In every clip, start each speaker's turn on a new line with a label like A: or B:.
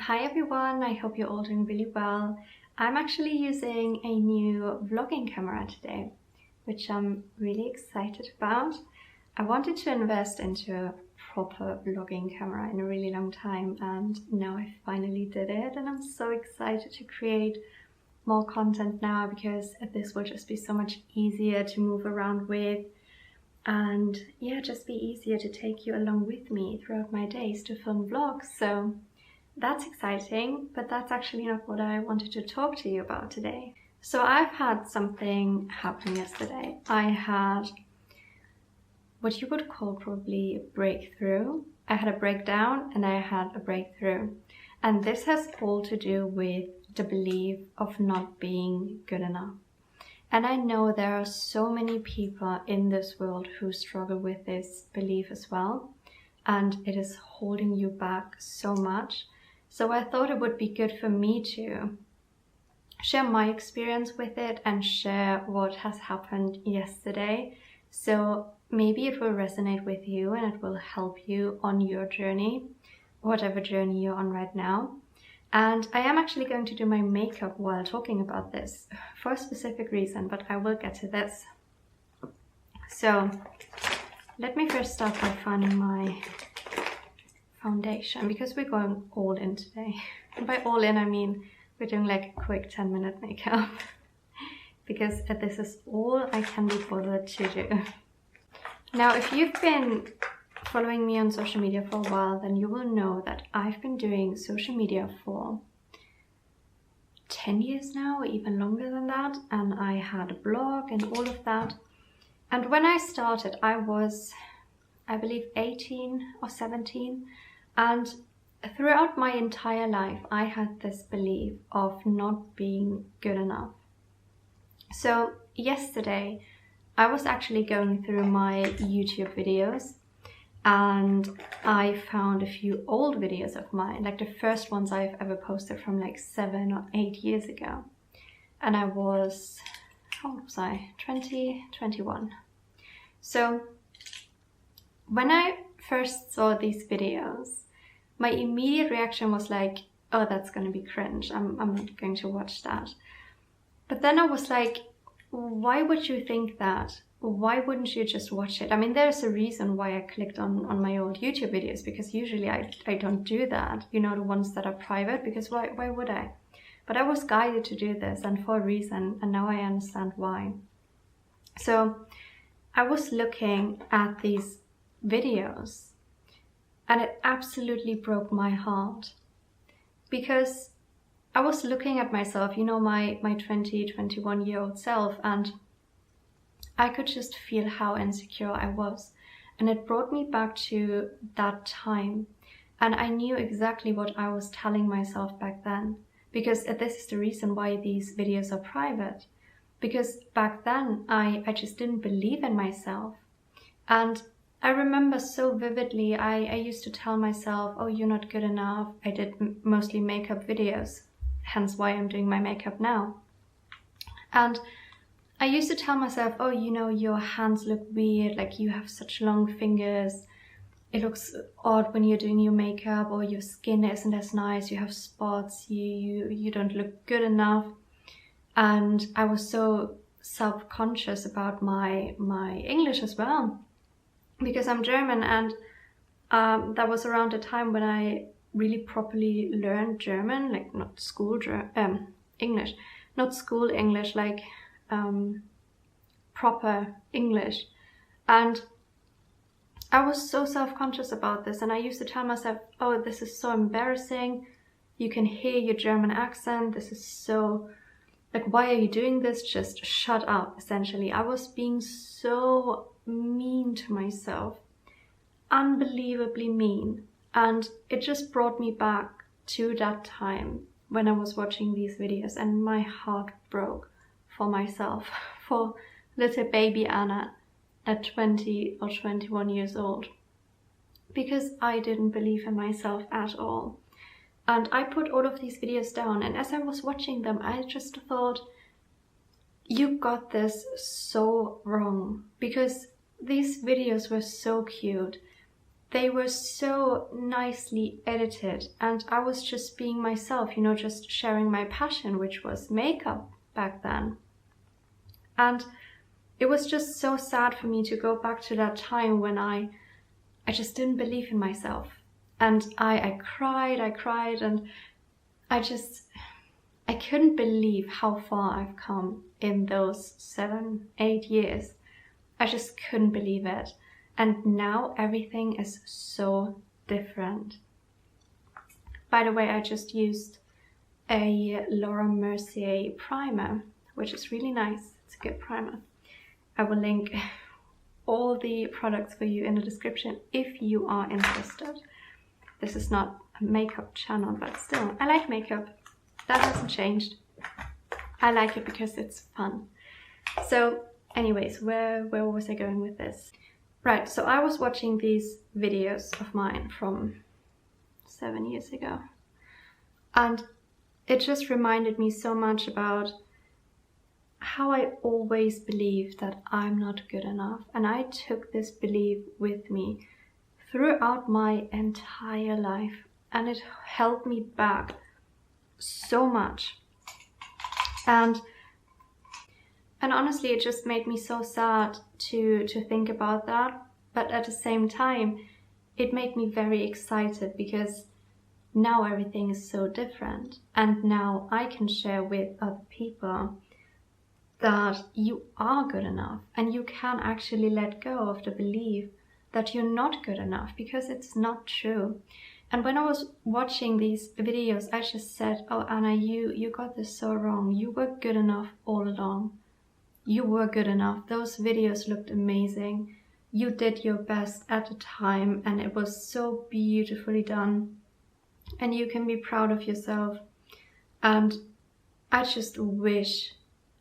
A: Hi everyone, I hope you're all doing really well. I'm actually using a new vlogging camera today, which I'm really excited about. I wanted to invest into a proper vlogging camera in a really long time, and now I finally did it, and I'm so excited to create more content now because this will just be so much easier to move around with, and yeah, just be easier to take you along with me throughout my days to film vlogs. So that's exciting, but that's actually not what I wanted to talk to you about today. So I've had something happen yesterday. I had what you would call probably a breakthrough. I had a breakdown and I had a breakthrough. And this has all to do with the belief of not being good enough. And I know there are so many people in this world who struggle with this belief as well. And it is holding you back so much. So I thought it would be good for me to share my experience with it and share what has happened yesterday. So maybe it will resonate with you and it will help you on your journey, whatever journey you're on right now. And I am actually going to do my makeup while talking about this for a specific reason, but I will get to this. So let me first start by finding my foundation, because we're going all in today. And by all in I mean we're doing like a quick 10-minute makeup because this is all I can be bothered to do. Now, if you've been following me on social media for a while, then you will know that I've been doing social media for 10 years now, or even longer than that, and I had a blog and all of that. And when I started, I was, I believe, 18 or 17. And throughout my entire life, I had this belief of not being good enough. So yesterday, I was actually going through my YouTube videos and I found a few old videos of mine, like the first ones I've ever posted from like 7 or 8 years ago. And I was, how old was I? 20, 21. So when I first saw these videos, my immediate reaction was like, oh, that's going to be cringe. I'm not going to watch that. But then I was like, why would you think that? Why wouldn't you just watch it? I mean, there's a reason why I clicked on my old YouTube videos, because usually I don't do that. You know, the ones that are private, because why would I? But I was guided to do this, and for a reason, and now I understand why. So I was looking at these videos and it absolutely broke my heart, because I was looking at myself, you know, my 20, 21-year-old self, and I could just feel how insecure I was. And it brought me back to that time. And I knew exactly what I was telling myself back then, because this is the reason why these videos are private. Because back then I just didn't believe in myself. And I remember so vividly, I used to tell myself, oh, you're not good enough. I did mostly makeup videos, hence why I'm doing my makeup now. And I used to tell myself, oh, you know, your hands look weird, like you have such long fingers. It looks odd when you're doing your makeup, or your skin isn't as nice, you have spots, you don't look good enough. And I was so self-conscious about my English as well, because I'm German, and that was around the time when I really properly learned German, like not school English, not school English, like proper English. And I was so self-conscious about this, and I used to tell myself, oh, this is so embarrassing, you can hear your German accent, this is so, like, why are you doing this? Just shut up, essentially. I was being so mean to myself, unbelievably mean. And it just brought me back to that time when I was watching these videos, and my heart broke for myself, for little baby Anna at 20 or 21 years old, because I didn't believe in myself at all. And I put all of these videos down, and as I was watching them, I just thought, you got this so wrong, because these videos were so cute. they were so nicely edited, and I was just being myself, you know, just sharing my passion, which was makeup back then. And it was just so sad for me to go back to that time when I just didn't believe in myself. And I cried, and I couldn't believe how far I've come in those 7-8 years. I just couldn't believe it. And now everything is so different. By the way, I just used a Laura Mercier primer, which is really nice. It's a good primer. I will link all the products for you in the description if you are interested. This is not a makeup channel, but still, I like makeup. That hasn't changed. I like it because it's fun. So anyways, where was I going with this? Right, so I was watching these videos of mine from 7 years ago, and it just reminded me so much about how I always believed that I'm not good enough. And I took this belief with me throughout my entire life, and it held me back so much. And honestly, it just made me so sad to think about that. But at the same time, it made me very excited because now everything is so different. And now I can share with other people that you are good enough, and you can actually let go of the belief that you're not good enough, because it's not true. And when I was watching these videos, I just said, oh Anna, you got this so wrong. You were good enough all along. You were good enough. Those videos looked amazing. You did your best at the time, and it was so beautifully done. And you can be proud of yourself. And I just wish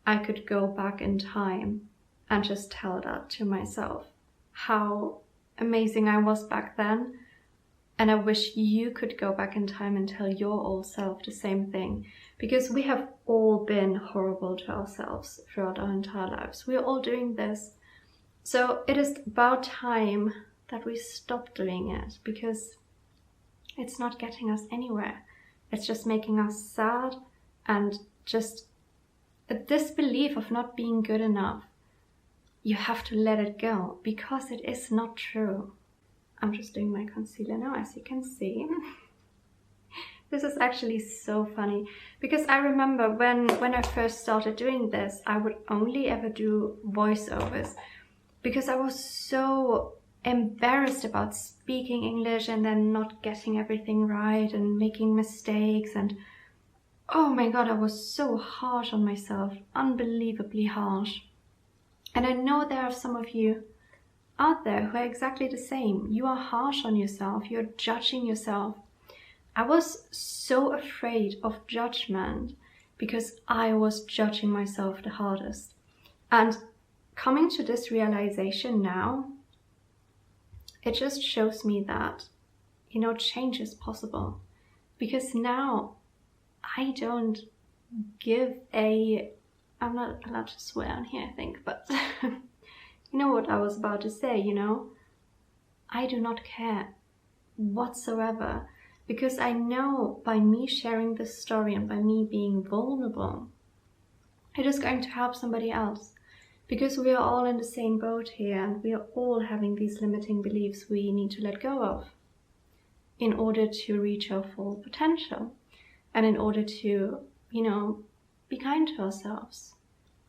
A: I could go back in time and just tell that to myself, how amazing I was back then. And I wish you could go back in time and tell your old self the same thing, because we have all been horrible to ourselves throughout our entire lives. We are all doing this. So it is about time that we stop doing it, because it's not getting us anywhere. It's just making us sad, and just a disbelief of not being good enough. You have to let it go, because it is not true. I'm just doing my concealer now, as you can see. This is actually so funny, because I remember when I first started doing this, I would only ever do voiceovers, because I was so embarrassed about speaking English and then not getting everything right and making mistakes. And oh my god, I was so harsh on myself, unbelievably harsh. And I know there are some of you out there who are exactly the same. You are harsh on yourself, you're judging yourself. I was so afraid of judgment because I was judging myself the hardest. And coming to this realization now, it just shows me that, you know, change is possible. Because now I don't give a... I'm not allowed to swear on here, I think, but you know what I was about to say, you know? I do not care whatsoever, because I know by me sharing this story and by me being vulnerable, it is going to help somebody else. Because we are all in the same boat here, and we are all having these limiting beliefs we need to let go of in order to reach our full potential, and in order to, you know, be kind to ourselves.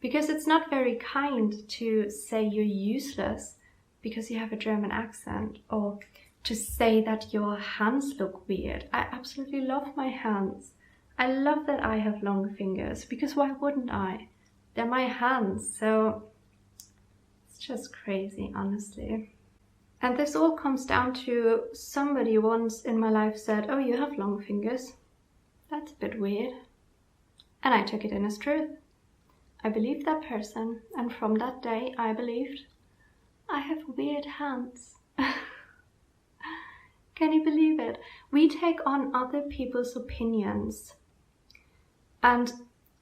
A: Because it's not very kind to say you're useless because you have a German accent, or to say that your hands look weird. I absolutely love my hands. I love that I have long fingers, because why wouldn't I? They're my hands, so it's just crazy, honestly. And this all comes down to somebody once in my life said, oh, you have long fingers. That's a bit weird. And I took it in as truth. I believed that person, and from that day I believed I have weird hands. Can you believe it? We take on other people's opinions and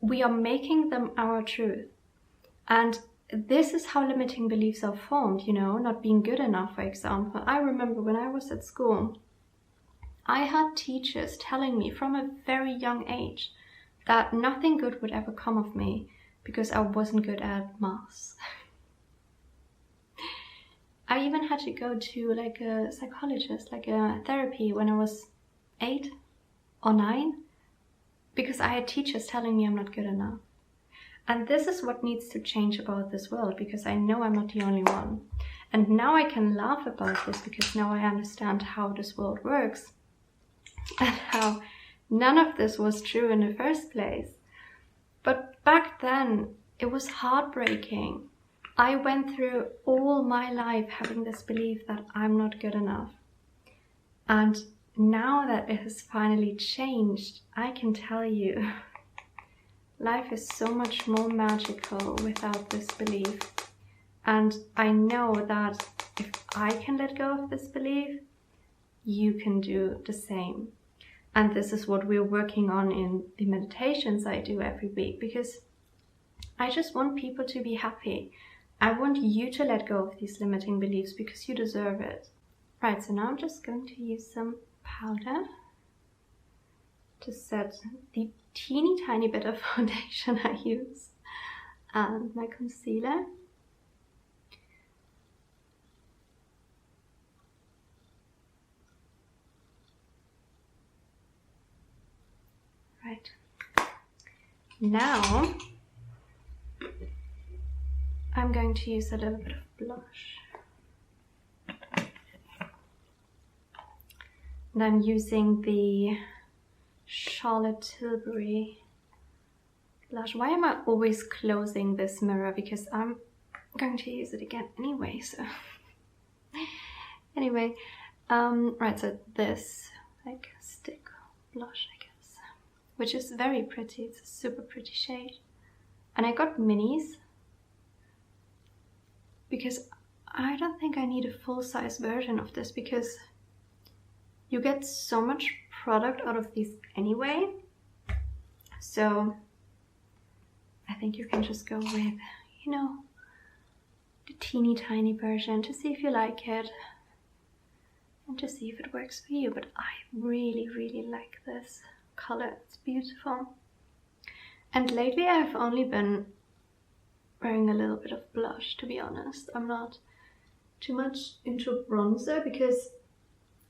A: we are making them our truth. And this is how limiting beliefs are formed, you know, not being good enough, for example. I remember when I was at school, I had teachers telling me from a very young age that nothing good would ever come of me because I wasn't good at maths. I even had to go to like a psychologist, like a therapy when I was 8 or 9, because I had teachers telling me I'm not good enough. And this is what needs to change about this world, because I know I'm not the only one. And now I can laugh about this because now I understand how this world works and how none of this was true in the first place. But back then, it was heartbreaking. I went through all my life having this belief that I'm not good enough. And now that it has finally changed, I can tell you, life is so much more magical without this belief. And I know that if I can let go of this belief, you can do the same. And this is what we're working on in the meditations I do every week, because I just want people to be happy. I want you to let go of these limiting beliefs because you deserve it. Right, so now I'm just going to use some powder to set the teeny tiny bit of foundation I use and my concealer. Right, now I'm going to use a little bit of blush. And I'm using the Charlotte Tilbury blush. Why am I always closing this mirror? Because I'm going to use it again anyway, so. Anyway, right, so this, like, stick blush, I guess, which is very pretty. It's a super pretty shade. And I got minis because I don't think I need a full-size version of this, because you get so much product out of these anyway. So I think you can just go with, you know, the teeny tiny version to see if you like it and to see if it works for you. But I really, really like this color. It's beautiful. And lately I've only been wearing a little bit of blush, to be honest. I'm not too much into bronzer because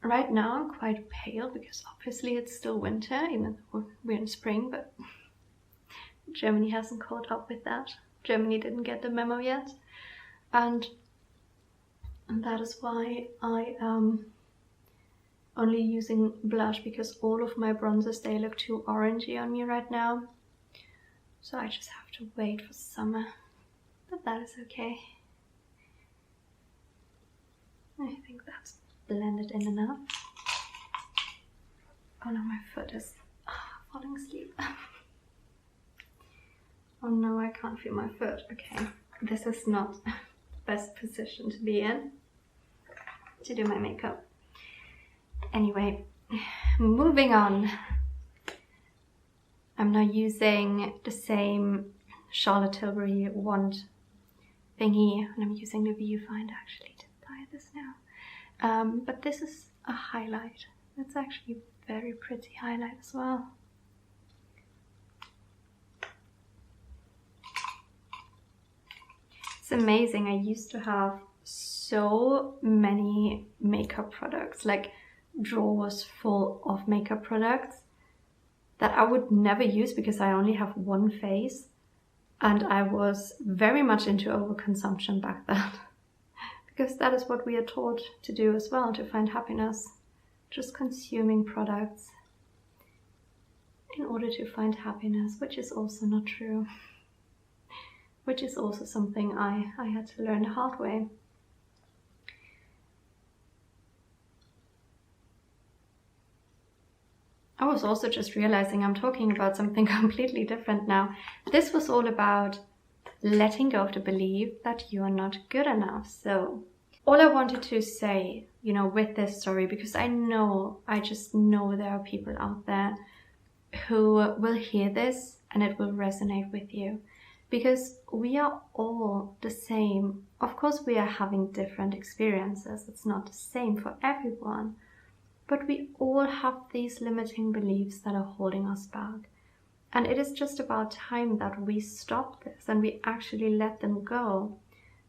A: right now I'm quite pale, because obviously it's still winter, even though we're in spring, but Germany hasn't caught up with that. Germany didn't get the memo yet. And that is why I am only using blush, because all of my bronzers, they look too orangey on me right now. So I just have to wait for summer. But that is okay. I think that's blended in enough. Oh no, my foot is falling asleep. Oh no, I can't feel my foot. Okay, this is not the best position to be in to do my makeup. Anyway, moving on. I'm now using the same Charlotte Tilbury wand thingy, and I'm using the viewfinder actually to apply this now. But this is a highlight. It's actually a very pretty highlight as well. It's amazing. I used to have so many makeup products, like drawers full of makeup products that I would never use because I only have one face. And I was very much into overconsumption back then. Because that is what we are taught to do as well, to find happiness. Just consuming products in order to find happiness, which is also not true. Which is also something I had to learn the hard way. I was also just realizing I'm talking about something completely different now. This was all about letting go of the belief that you are not good enough. So all I wanted to say, you know, with this story, because I just know there are people out there who will hear this and it will resonate with you. because we are all the same. Of course, we are having different experiences. It's not the same for everyone, but we all have these limiting beliefs that are holding us back. And it is just about time that we stop this and we actually let them go,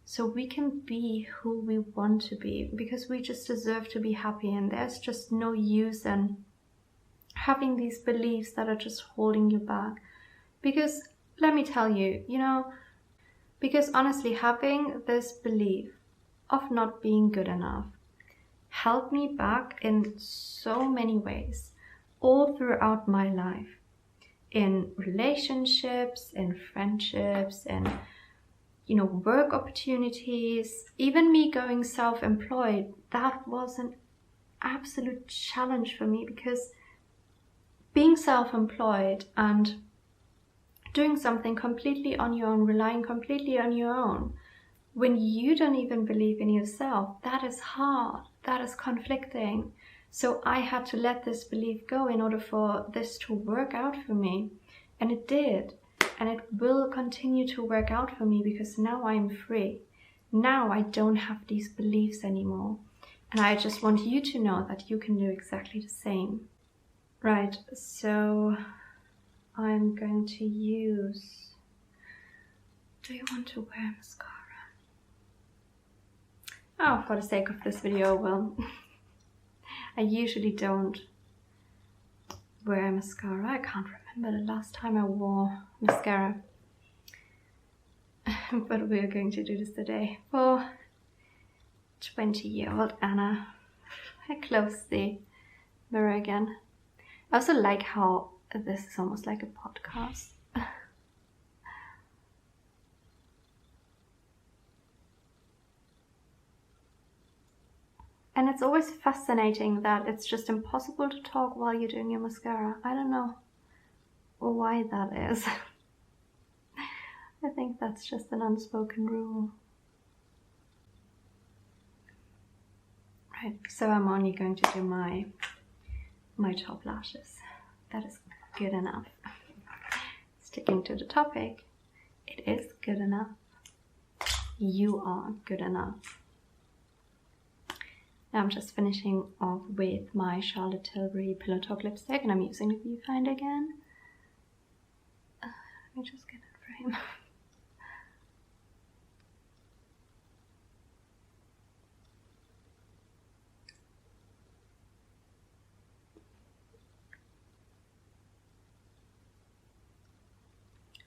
A: so we can be who we want to be, because we just deserve to be happy, and there's just no use in having these beliefs that are just holding you back. Because let me tell you, because honestly, having this belief of not being good enough held me back in so many ways all throughout my life, in relationships, in friendships, in work opportunities, even me going self-employed. That was an absolute challenge for me, because being self-employed and doing something completely on your own, relying completely on your own, when you don't even believe in yourself, that is hard, that is conflicting. So I had to let this belief go in order for this to work out for me. And it did. And it will continue to work out for me, because now I'm free. Now I don't have these beliefs anymore. And I just want you to know that you can do exactly the same. Right, so I'm going to use... Do you want to wear mascara? Oh, for the sake of this video, well, I usually don't wear mascara. I can't remember the last time I wore mascara. But we are going to do this today for 20-year-old Anna. I close the mirror again. I also like how this is almost like a podcast. And it's always fascinating that it's just impossible to talk while you're doing your mascara. I don't know why that is. I think that's just an unspoken rule. Right, so I'm only going to do my top lashes. That is good enough. Sticking to the topic, it is good enough. You are good enough. Now I'm just finishing off with my Charlotte Tilbury Pillow Talk lipstick, and I'm using the viewfinder again. Let me just get in frame.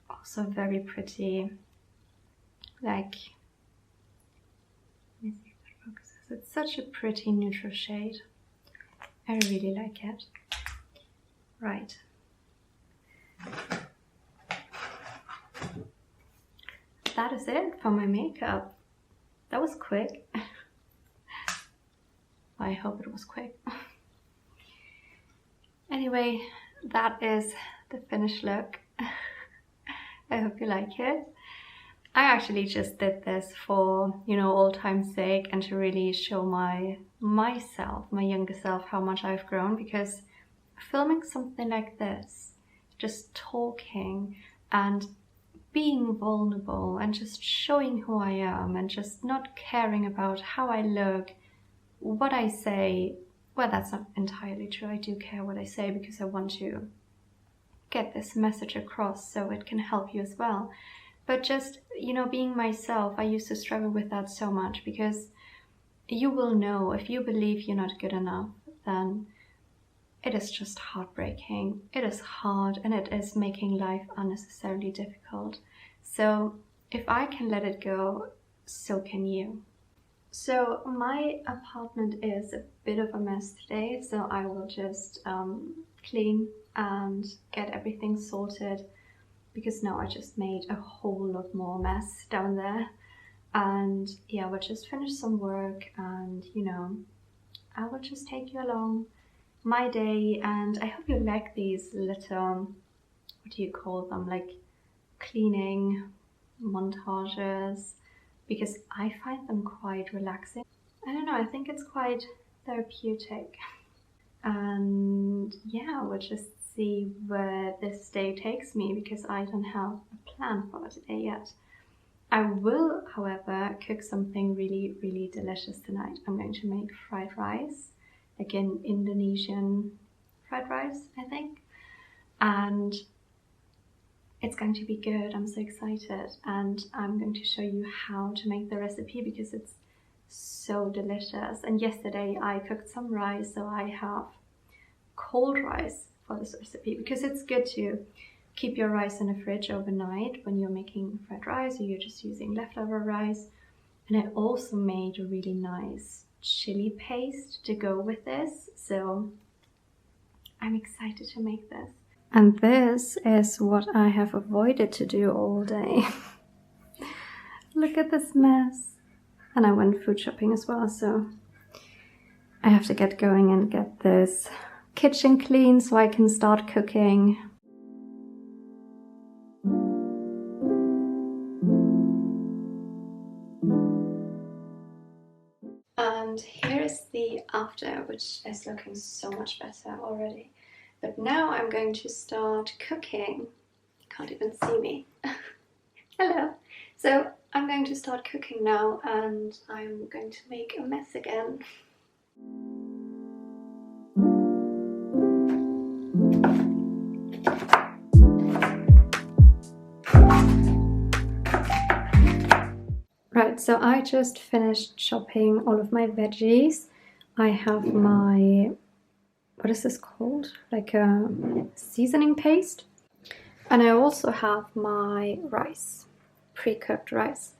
A: Also very pretty, like, let me see if it focuses. It's such a pretty neutral shade. I really like it. Right. That is it for my makeup. That was quick. I hope it was quick. Anyway, that is the finished look. I hope you like it. I actually just did this for, old time's sake, and to really show myself, my younger self, how much I've grown, because filming something like this, just talking and being vulnerable and just showing who I am and just not caring about how I look, what I say, well, that's not entirely true. I do care what I say, because I want to get this message across so it can help you as well. But just, being myself, I used to struggle with that so much, because you will know if you believe you're not good enough, then it is just heartbreaking. It is hard, and it is making life unnecessarily difficult. So if I can let it go, so can you. So my apartment is a bit of a mess today, so I will just clean and get everything sorted, because now I just made a whole lot more mess down there. And yeah, we'll just finish some work, and I will just take you along my day. And I hope you like these little, what do you call them, like cleaning montages, because I find them quite relaxing. I don't know, I think it's quite therapeutic. And yeah, we'll just see where this day takes me, because I don't have a plan for today yet. I will, however, cook something really, really delicious tonight. I'm going to make fried rice, again, Indonesian fried rice, I think. And it's going to be good. I'm so excited. And I'm going to show you how to make the recipe because it's so delicious. And yesterday I cooked some rice, so I have cold rice for this recipe because it's good to keep your rice in the fridge overnight when you're making fried rice or you're just using leftover rice. And I also made a really nice chili paste to go with this, so I'm excited to make this. And this is what I have avoided to do all day. Look at this mess. And I went food shopping as well, so I have to get going and get this kitchen clean so I can start cooking. And here is the after, which is looking so much better already. But now I'm going to start cooking. You can't even see me. Hello. So I'm going to start cooking now and I'm going to make a mess again. Right, so I just finished chopping all of my veggies. I have my, what is this called? Like a seasoning paste. And I also have my rice, pre-cooked rice.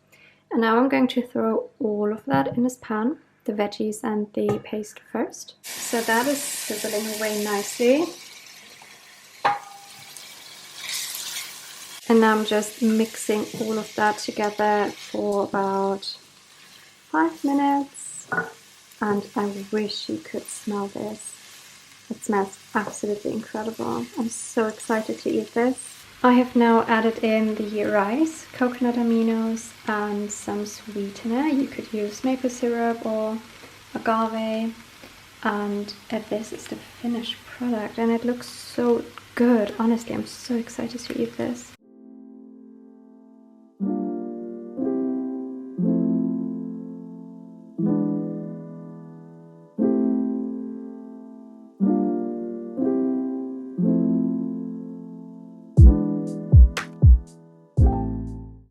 A: And now I'm going to throw all of that in this pan, the veggies and the paste first. So that is sizzling away nicely. And now I'm just mixing all of that together for about 5 minutes. And I wish you could smell this. It smells absolutely incredible. I'm so excited to eat this. I have now added in the rice, coconut aminos, and some sweetener. You could use maple syrup or agave. And this is the finished product and it looks so good. Honestly, I'm so excited to eat this.